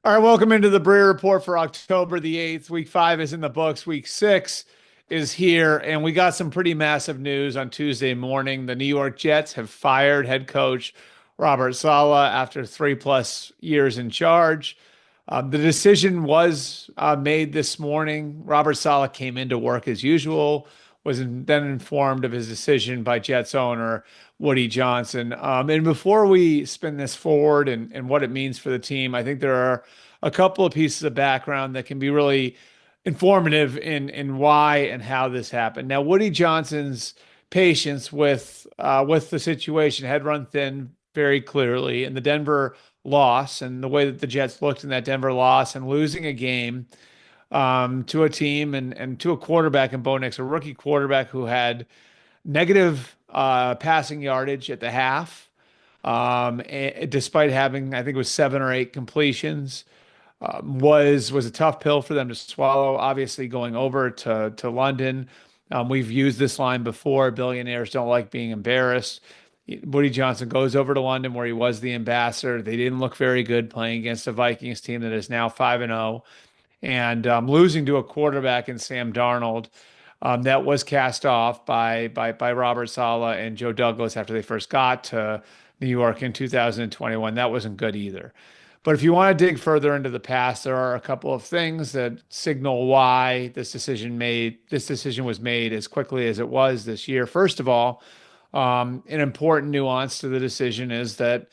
All right, welcome into the Breer Report for October the 8th. Week 5 is in the books. Week 6 is here, and we got some pretty massive news on Tuesday morning. The New York Jets have fired head coach Robert Saleh after 3+ years in charge. The decision was made this morning. Robert Saleh came into work as usual, then informed of his decision by Jets owner Woody Johnson. And before we spin this forward and what it means for the team, I think there are a couple of pieces of background that can be really informative in why and how this happened. Now, Woody Johnson's patience with the situation had run thin very clearly, and the Denver loss and the way that the Jets looked in that Denver loss and losing a game to a team and to a quarterback in Bo Nix, a rookie quarterback who had negative passing yardage at the half, despite having, I think it was 7 or 8 completions, was a tough pill for them to swallow. Obviously, going over to London, we've used this line before. Billionaires don't like being embarrassed. Woody Johnson goes over to London where he was the ambassador. They didn't look very good playing against a Vikings team that is now 5-0 and losing to a quarterback in Sam Darnold that was cast off by Robert Saleh and Joe Douglas after they first got to New York in 2021. That wasn't good either. But if you want to dig further into the past, there are a couple of things that signal why this decision was made as quickly as it was this year. First of all, an important nuance to the decision is that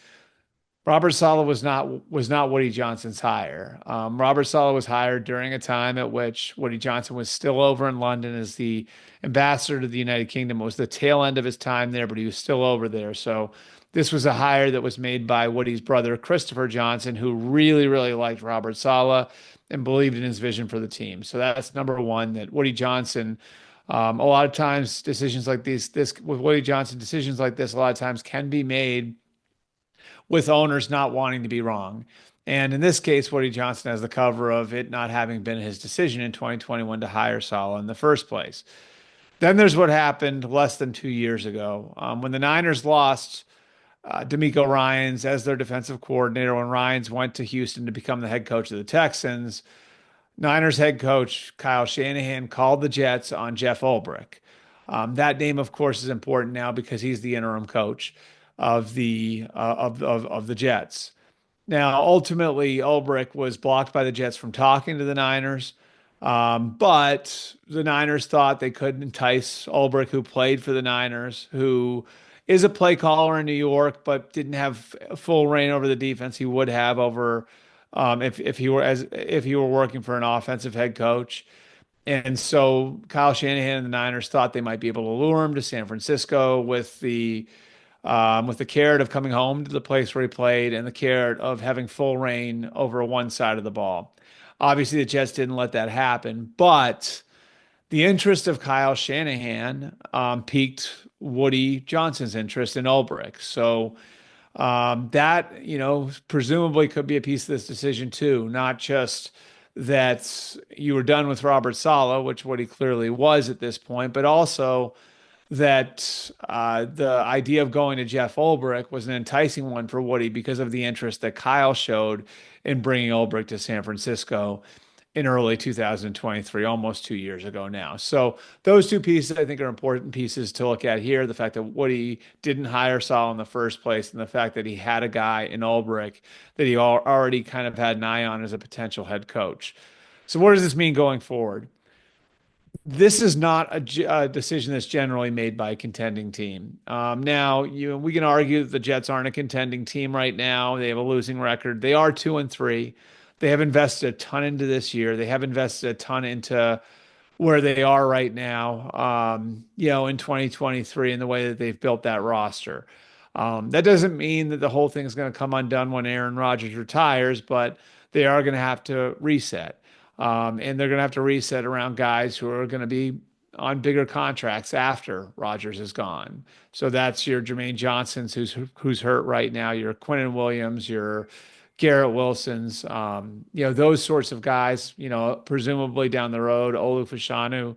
Robert Saleh was not Woody Johnson's hire. Robert Saleh was hired during a time at which Woody Johnson was still over in London as the ambassador to the United Kingdom. It was the tail end of his time there, but he was still over there. So this was a hire that was made by Woody's brother, Christopher Johnson, who really, really liked Robert Saleh and believed in his vision for the team. So that's number one, that Woody Johnson, a lot of times decisions like this with Woody Johnson, decisions like this, a lot of times can be made with owners not wanting to be wrong. And in this case, Woody Johnson has the cover of it not having been his decision in 2021 to hire Saleh in the first place. Then there's what happened less than 2 years ago when the Niners lost D'Amico Ryans as their defensive coordinator. When Ryans went to Houston to become the head coach of the Texans, Niners head coach Kyle Shanahan called the Jets on Jeff Ulbrich. That name, of course, is important now because he's the interim coach of the Jets. Now, ultimately, Ulbrich was blocked by the Jets from talking to the Niners, but the Niners thought they could entice Ulbrich, who played for the Niners, who is a play caller in New York, but didn't have full reign over the defense he would have over if he were working for an offensive head coach. And so Kyle Shanahan and the Niners thought they might be able to lure him to San Francisco with the carrot of coming home to the place where he played and the carrot of having full reign over one side of the ball. Obviously, the Jets didn't let that happen, but the interest of Kyle Shanahan piqued Woody Johnson's interest in Ulbrich. So that, presumably could be a piece of this decision too, not just that you were done with Robert Saleh, which Woody clearly was at this point, but also that the idea of going to Jeff Ulbrich was an enticing one for Woody because of the interest that Kyle showed in bringing Ulbrich to San Francisco in early 2023, almost 2 years ago now. So those two pieces, I think, are important pieces to look at here. The fact that Woody didn't hire Saul in the first place and the fact that he had a guy in Ulbrich that he already kind of had an eye on as a potential head coach. So what does this mean going forward? This is not a decision that's generally made by a contending team. Now, we can argue that the Jets aren't a contending team right now. They have a losing record. They are 2-3. They have invested a ton into this year. They have invested a ton into where they are right now, in 2023 and the way that they've built that roster. That doesn't mean that the whole thing is going to come undone when Aaron Rodgers retires, but they are going to have to reset. And they're going to have to reset around guys who are going to be on bigger contracts after Rodgers is gone. So that's your Jermaine Johnsons, who's hurt right now, your Quinnen Williams, your Garrett Wilsons, those sorts of guys, presumably down the road, Olu Fashanu.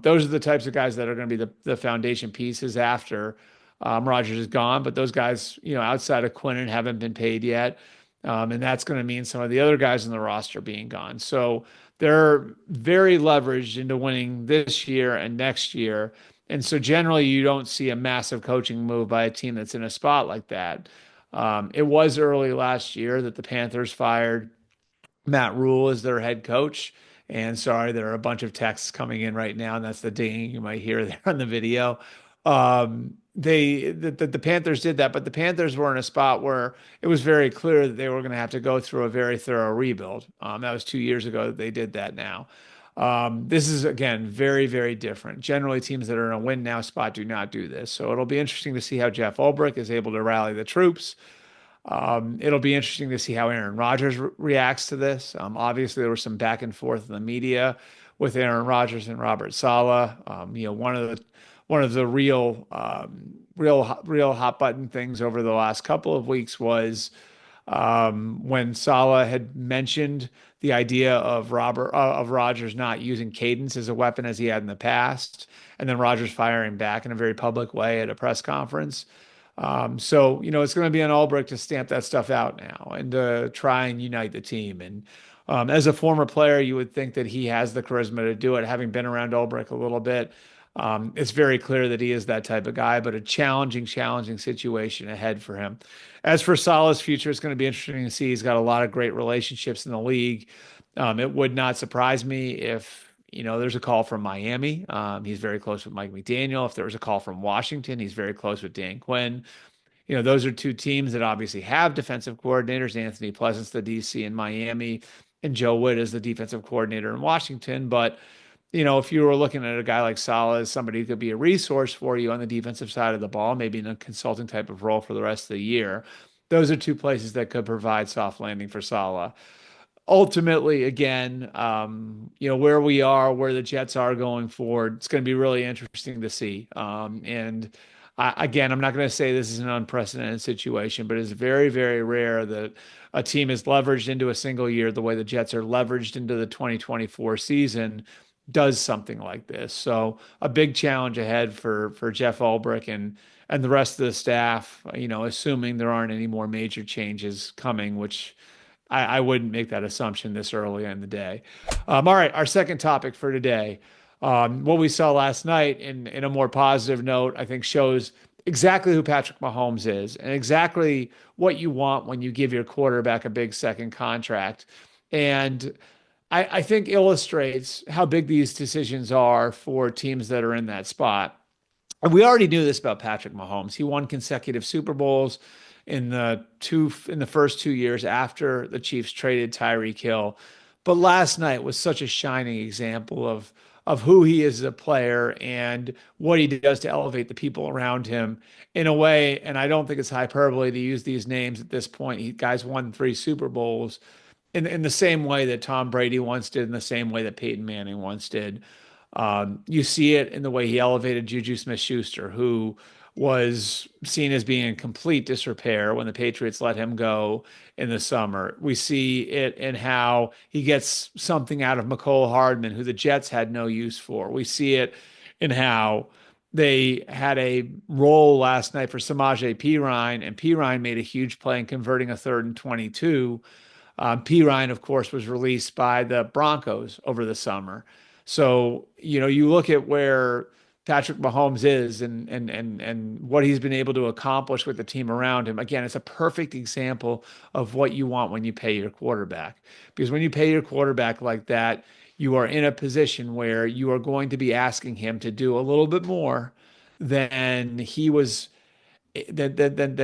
Those are the types of guys that are going to be the foundation pieces after Rodgers is gone. But those guys, outside of Quinnen haven't been paid yet. And that's going to mean some of the other guys in the roster being gone. So they're very leveraged into winning this year and next year. And so generally, you don't see a massive coaching move by a team that's in a spot like that. It was early last year that the Panthers fired Matt Rule as their head coach. And sorry, there are a bunch of texts coming in right now, and that's the ding you might hear there on the video. The Panthers did that, but the Panthers were in a spot where it was very clear that they were going to have to go through a very thorough rebuild. That was 2 years ago that they did that now. This is again very, very different. Generally, teams that are in a win now spot do not do this. So it'll be interesting to see how Jeff Ulbrich is able to rally the troops. It'll be interesting to see how Aaron Rodgers reacts to this. Obviously, there was some back and forth in the media with Aaron Rodgers and Robert Saleh. One of the real hot button things over the last couple of weeks was when Saleh had mentioned the idea of Rodgers not using cadence as a weapon as he had in the past, and then Rodgers firing back in a very public way at a press conference. So it's going to be on Ulbrich to stamp that stuff out now and to try and unite the team. And as a former player, you would think that he has the charisma to do it, having been around Ulbrich a little bit. It's very clear that he is that type of guy, but a challenging situation ahead for him. As for Salah's future, it's going to be interesting to see. He's got a lot of great relationships in the league. It would not surprise me if there's a call from Miami. He's very close with Mike McDaniel. If there was a call from Washington, he's very close with Dan Quinn. Those are two teams that obviously have defensive coordinators, Anthony Pleasant's the DC in Miami, and Joe Witt is the defensive coordinator in Washington. But if you were looking at a guy like Saleh as somebody who could be a resource for you on the defensive side of the ball, maybe in a consulting type of role for the rest of the year, those are two places that could provide soft landing for Saleh. Ultimately, again, where we are, where the Jets are going forward, it's going to be really interesting to see. Again, I'm not going to say this is an unprecedented situation, but it's very, very rare that a team is leveraged into a single year the way the Jets are leveraged into the 2024 season does something like this. So a big challenge ahead for Jeff Ulbrich and the rest of the staff, assuming there aren't any more major changes coming, which I wouldn't make that assumption this early in the day. All right, our second topic for today. What we saw last night in a more positive note, I think shows exactly who Patrick Mahomes is and exactly what you want when you give your quarterback a big second contract. And I think illustrates how big these decisions are for teams that are in that spot. And we already knew this about Patrick Mahomes. He won consecutive Super Bowls in the first 2 years after the Chiefs traded Tyreek Hill. But last night was such a shining example of who he is as a player and what he does to elevate the people around him in a way. And I don't think it's hyperbole to use these names at this point. Guys won 3 Super Bowls in the same way that Tom Brady once did, in the same way that Peyton Manning once did. You see it in the way he elevated Juju Smith-Schuster, who was seen as being in complete disrepair when the Patriots let him go in the summer. We see it in how he gets something out of McCole Hardman, who the Jets had no use for. We see it in how they had a role last night for Samaje Perine, and Perine made a huge play in converting a 3rd and 22. Perine, of course, was released by the Broncos over the summer. So, you look at where Patrick Mahomes is and what he's been able to accomplish with the team around him. Again, it's a perfect example of what you want when you pay your quarterback. Because when you pay your quarterback like that, you are in a position where you are going to be asking him to do a little bit more than than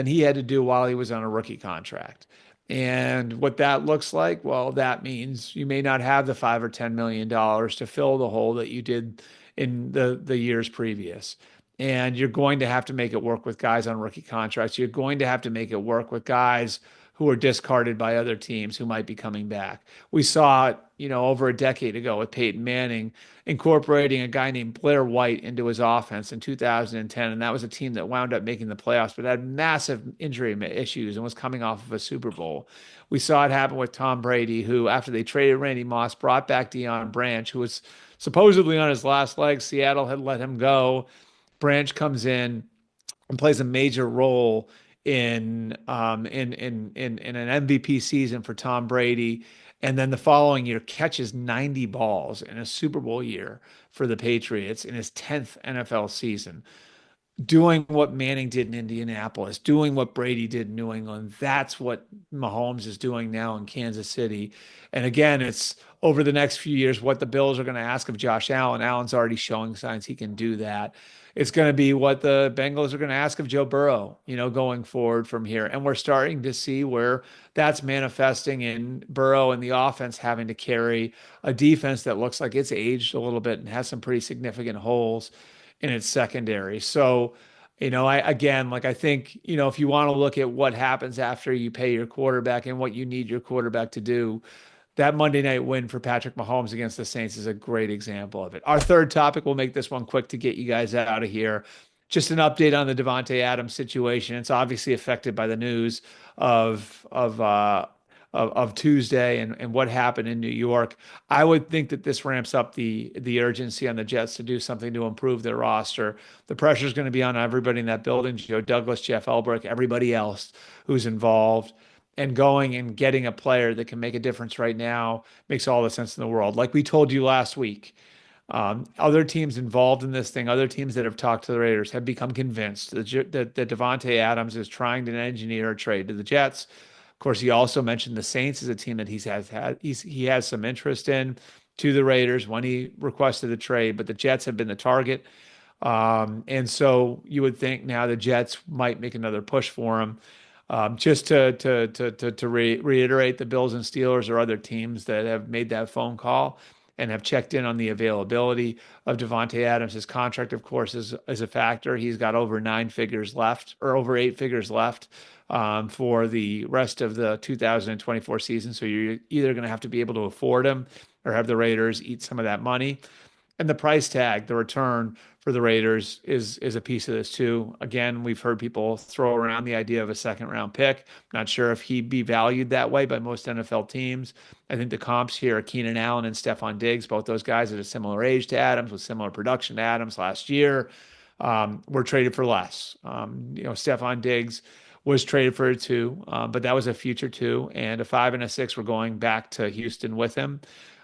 he had to do while he was on a rookie contract. And what that looks like, well, that means you may not have the $5 or $10 million to fill the hole that you did in the years previous. And you're going to have to make it work with guys on rookie contracts. You're going to have to make it work with guys who are discarded by other teams who might be coming back. We saw it, over a decade ago with Peyton Manning incorporating a guy named Blair White into his offense in 2010. And that was a team that wound up making the playoffs, but had massive injury issues and was coming off of a Super Bowl. We saw it happen with Tom Brady, who, after they traded Randy Moss, brought back Deion Branch, who was supposedly on his last legs. Seattle had let him go. Branch comes in and plays a major role in an MVP season for Tom Brady, and then the following year catches 90 balls in a Super Bowl year for the Patriots in his 10th NFL season, doing what Manning did in Indianapolis, doing what Brady did in New England. That's what Mahomes is doing now in Kansas City. And again, it's over the next few years what the Bills are going to ask of Josh Allen. Allen's already showing signs he can do that. It's going to be what the Bengals are going to ask of Joe Burrow, going forward from here. And we're starting to see where that's manifesting in Burrow and the offense having to carry a defense that looks like it's aged a little bit and has some pretty significant holes in its secondary. So, I think, if you want to look at what happens after you pay your quarterback and what you need your quarterback to do, that Monday night win for Patrick Mahomes against the Saints is a great example of it. Our third topic, we'll make this one quick to get you guys out of here. Just an update on the Davante Adams situation. It's obviously affected by the news of Tuesday and what happened in New York. I would think that this ramps up the urgency on the Jets to do something to improve their roster. The pressure is going to be on everybody in that building, Joe Douglas, Jeff Elbrick, everybody else who's involved. And going and getting a player that can make a difference right now makes all the sense in the world. Like we told you last week, other teams involved in this thing, other teams that have talked to the Raiders have become convinced that Davante Adams is trying to engineer a trade to the Jets. Of course, he also mentioned the Saints as a team that he has some interest in to the Raiders when he requested a trade, but the Jets have been the target. And so you would think now the Jets might make another push for him. Just to reiterate, the Bills and Steelers are other teams that have made that phone call and have checked in on the availability of Davante Adams. His contract, of course, is a factor. He's got over 9 figures left, or over 8 figures left, for the rest of the 2024 season. So you're either going to have to be able to afford him or have the Raiders eat some of that money. And the price tag, the return for the Raiders is a piece of this too. Again, we've heard people throw around the idea of a second round pick. Not sure if he'd be valued that way by most NFL teams. I think the comps here are Keenan Allen and Stephon Diggs. Both those guys at a similar age to Adams with similar production to Adams last year. Were traded for less. Stephon Diggs was traded for a 2, but that was a future 2, and a 5 and a 6 were going back to Houston with him.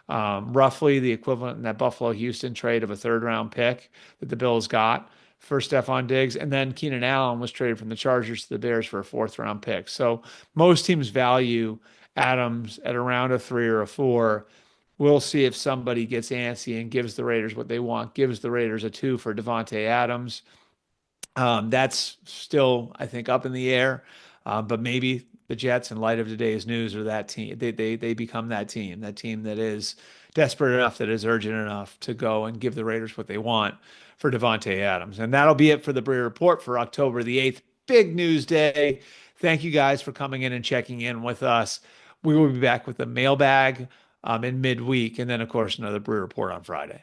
Roughly the equivalent in that Buffalo Houston trade of a 3rd-round pick that the Bills got for Stephon Diggs. And then Keenan Allen was traded from the Chargers to the Bears for a 4th-round pick. So most teams value Adams at around a 3 or a 4. We'll see if somebody gets antsy and gives the Raiders what they want, gives the Raiders a 2 for Davante Adams. That's still, I think, up in the air. But maybe the Jets, in light of today's news, are that team. They become that team that is desperate enough, that is urgent enough to go and give the Raiders what they want for Davante Adams. And that'll be it for the Breer Report for October the 8th. Big news day. Thank you guys for coming in and checking in with us. We will be back with the mailbag in midweek, and then, of course, another Breer Report on Friday.